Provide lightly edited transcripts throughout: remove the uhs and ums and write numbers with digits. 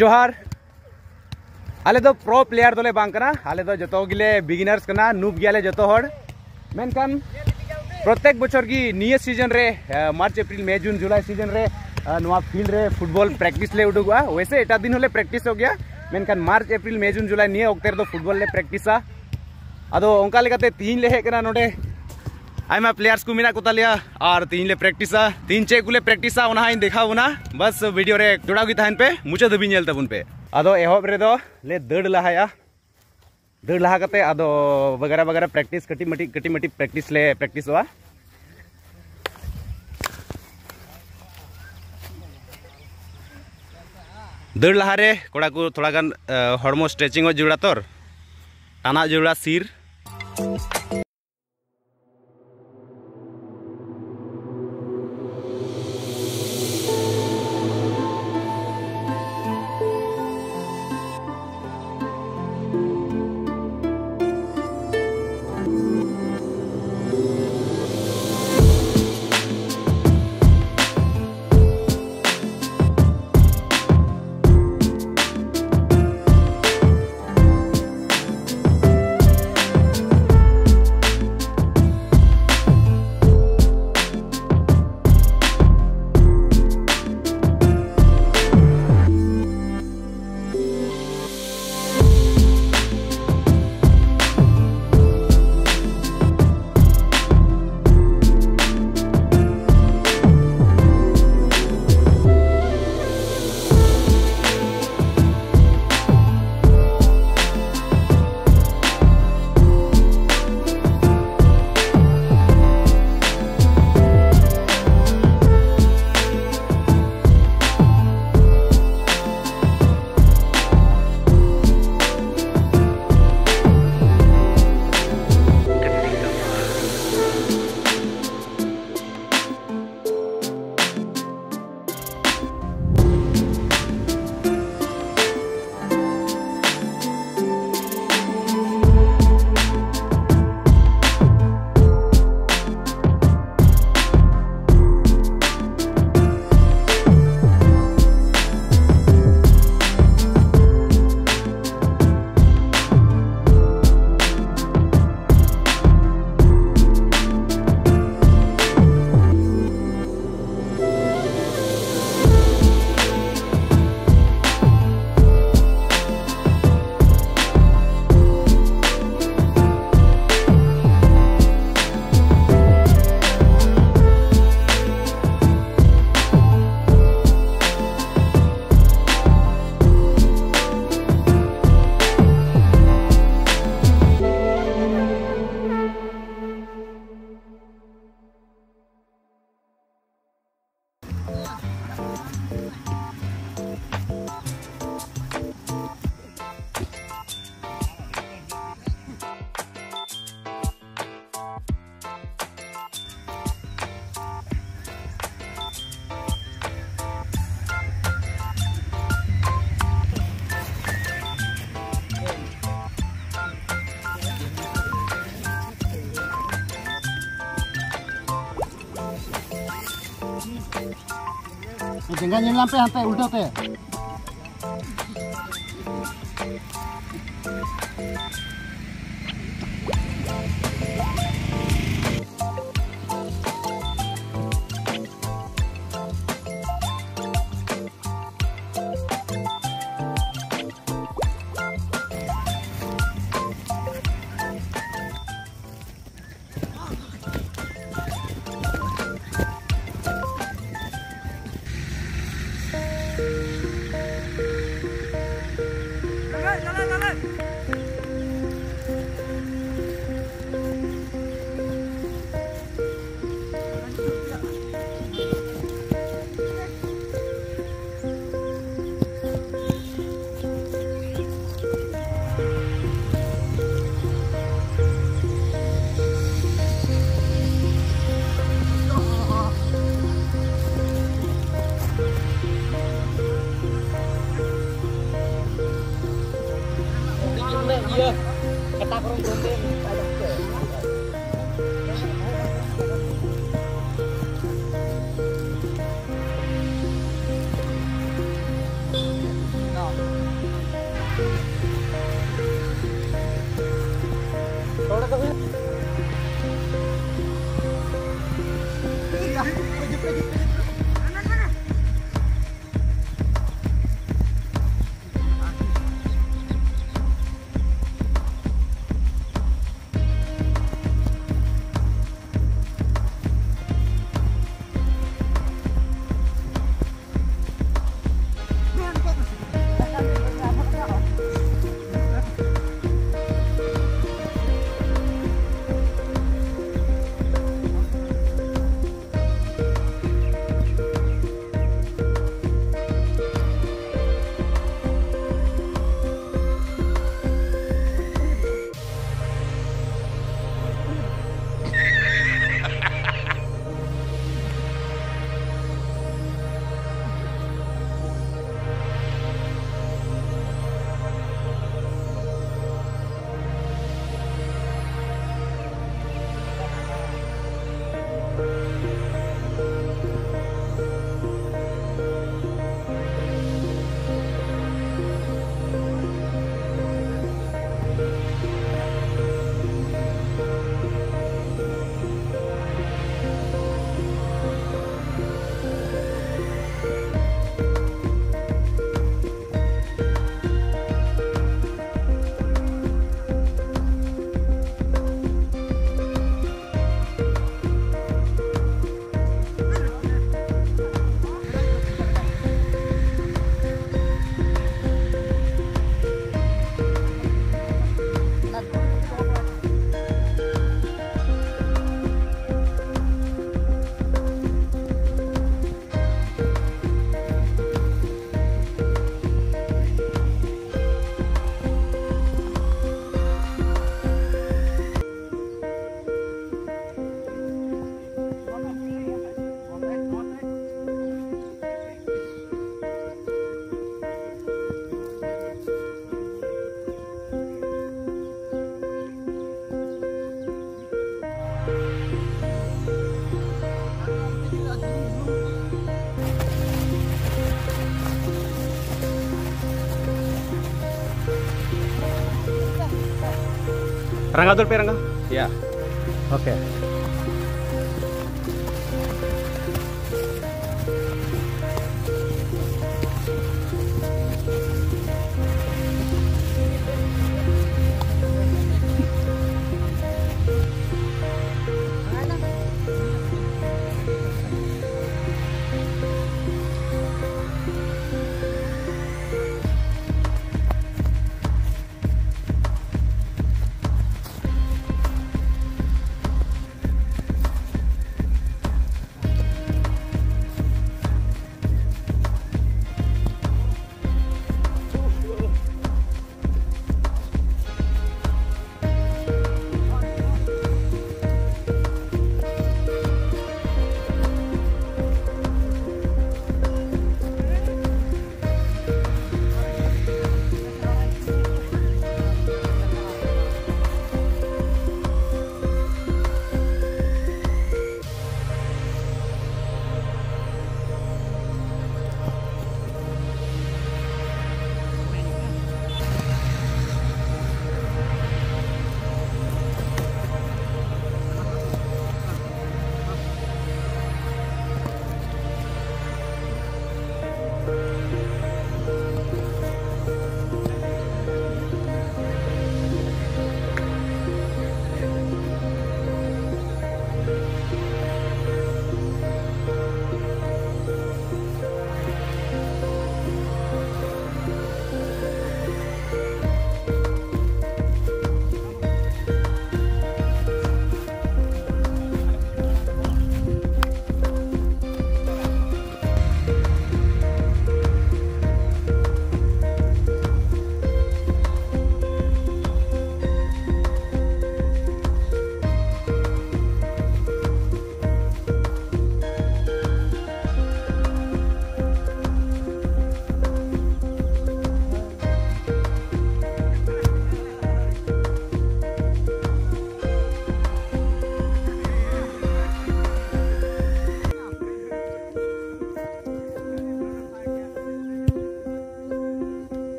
जोहार आले दो प्रो प्लेयर दोले बांग कना आले दो जतो गिले बिगिनर्स कना नूब गियाले जतो हड़ मेनकान प्रत्येक बछर की निये सीजन रे मार्च अप्रैल मई जून जुलाई सीजन रे नवा फील्ड रे फुटबॉल प्रैक्टिस ले उडुगा वैसे एटा दिन होले प्रैक्टिस हो गया मेनकान मार्च अप्रैल मई जून जुलाई निये ओक्ते दो फुटबॉल ले प्रैक्टिसा अदो ओंका लेकाते तीन ले हे कना नोडे आयमा प्लेयर्स को मिना को तालिया और तीन ले प्रैक्टिसा तीन चे कुले प्रैक्टिसा ओना इन देखा उना बस वीडियो रे जोड़ाव गी ताहन पे मुचा दबी नेल तबुन पे अदो एहोब रे दो ले दड़ लहाया दड़ लहा कते अदो वगैरह वगैरह प्रैक्टिस कटी मटी प्रैक्टिस ले प्रैक्टिस हुआ दड़ लहा रे कोड़ा को थोड़ा गान हॉर्मो स्ट्रेचिंग हो जुड़ा तोर टाना जुड़ा सिर Jangan nyelam pe sampai udah pe. Rangga dulu, Rangga. Ya. Oke.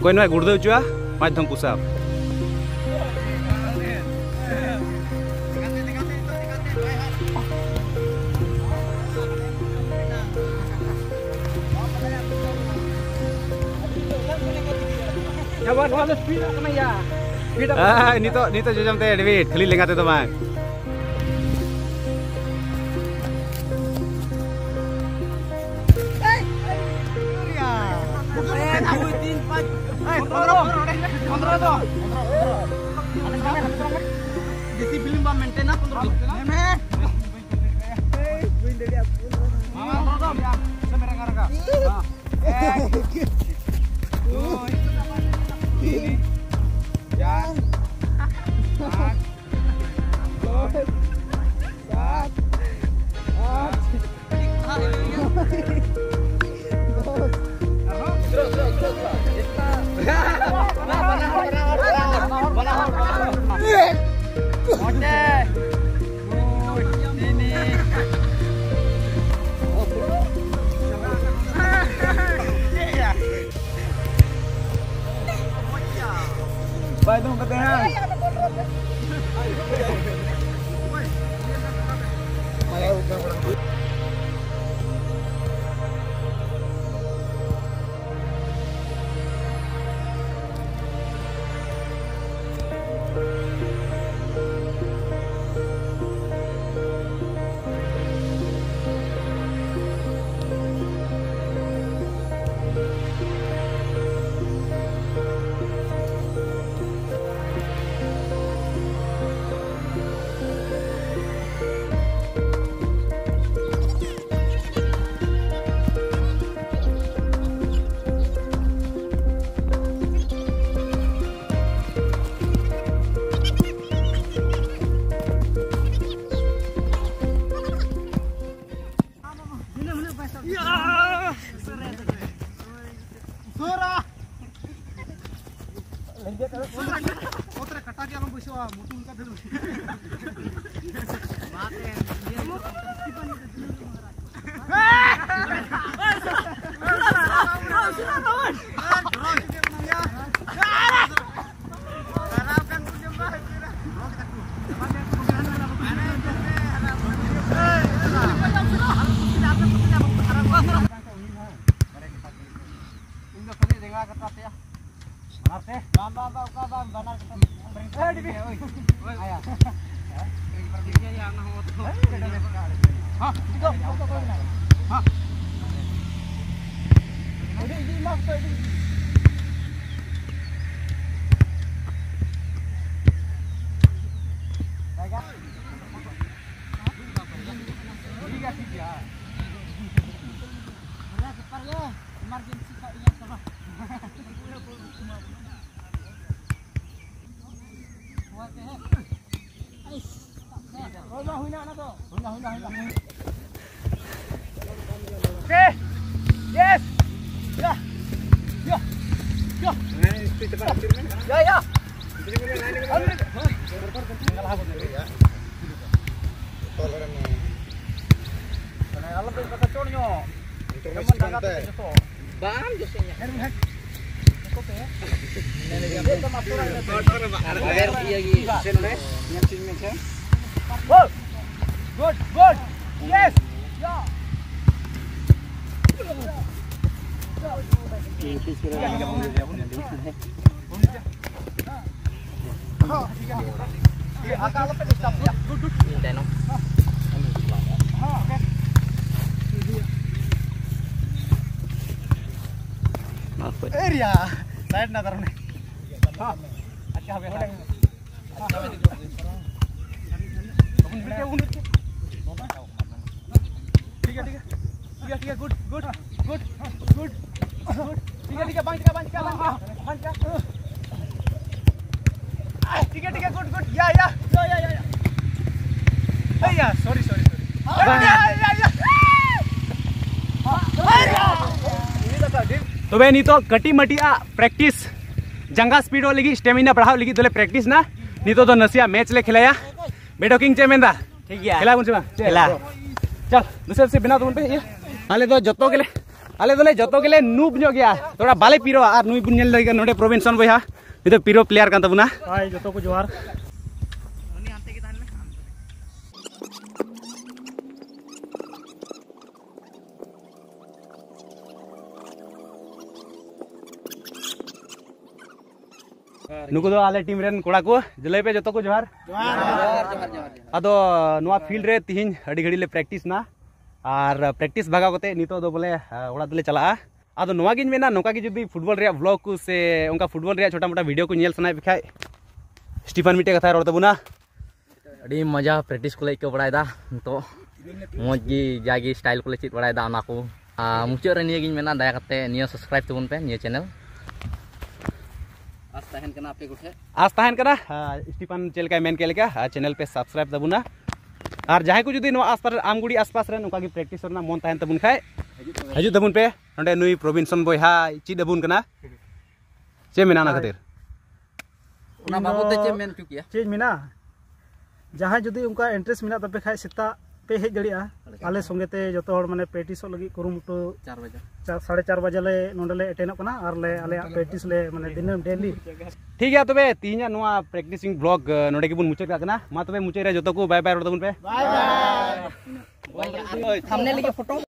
Koy noy gurdo chua, madham pusap. Ini to jajam te David, khali lengate to bang. Bye dong ketehan. Okay. Yes. Ya. Ya. Ya. Ya ya. Good, good. Yes. Yeah. Area. Side na tarune. हाँ. अच्छा है. ठीक है. Good. ठीक है. बंद का. ठीक है. Good. या. या. Sorry. तो बे नी तो कटी मटिया प्रैक्टिस जंगा स्पीड हो लगी स्टेमिना बढ़ाओ लगी तो प्रैक्टिस ना नी तो नसिया मैच ले खिलाया बेटो किंग चेमेंदा ठीक है खेला कुछ खेला चल दूसरे से बिना तुम पे ये आले तो जतो के लिए नूब नो गया थोड़ा बाले पीरो और नुई बुन नेल लगे नोडे प्रोविंसन बया नी तो पीरो प्लेयर कान तबुना हाय जतो को जोहार नुको दो आले टीम रेन कोड़ा को जले पे जतो को जोहार अदो नोआ फील्ड रे तिहिन अडी घड़ी ले प्रैक्टिस ना और प्रैक्टिस भागा कोते नितो दो बोले ओड़ा दले चला अदो नोआ गिन मेना नोका की जुदी फुटबॉल रे व्लॉग को से उनका फुटबॉल रे छोटा मोटा वीडियो को नेल सनाय बिखाय स्टीफन मिटे कथा रोड तबुना अडी मजा प्रैक्टिस को लेके बड़ायदा तो मौज गी जागी स्टाइल को ले चित बड़ायदा ना को मुचाद रे निया गिन मेना दया कते निया सब्सक्राइब तबुन पे निया चैनल आज तहन कना स्टीफन चेलका मेन के लेका चैनल पे सब्सक्राइब तबुना और जहां को जुदी नो आसपास आमगुड़ी आसपास रे नोका की प्रैक्टिस रना मन तहन तबुन खाय हजू तबुन पे नोडे नुई प्रोविंसन बयहा चिद अबुन कना चे मेना ना खातिर ओना बाबू ते चे मेन चुकिया चेज मेना जहां जुदी उनका इंटरेस्ट मेना तबे खाय सेता पे हेज दड़िया आले संगेते जतो हर माने प्रैक्टिस लगी कुरुमुटो 4 बजे 4:30 बजे ले नोडले अटेंड कना और ले आले प्रैक्टिस ले माने दिनम डेली ठीक है तबे तीना नोआ प्रैक्टिसिंग ब्लॉग नोडे के बुन मुचे का मा तबे मुचे रे जतो को बाय बाय रोड तबुन पे बाय बाय थंबनेल के फोटो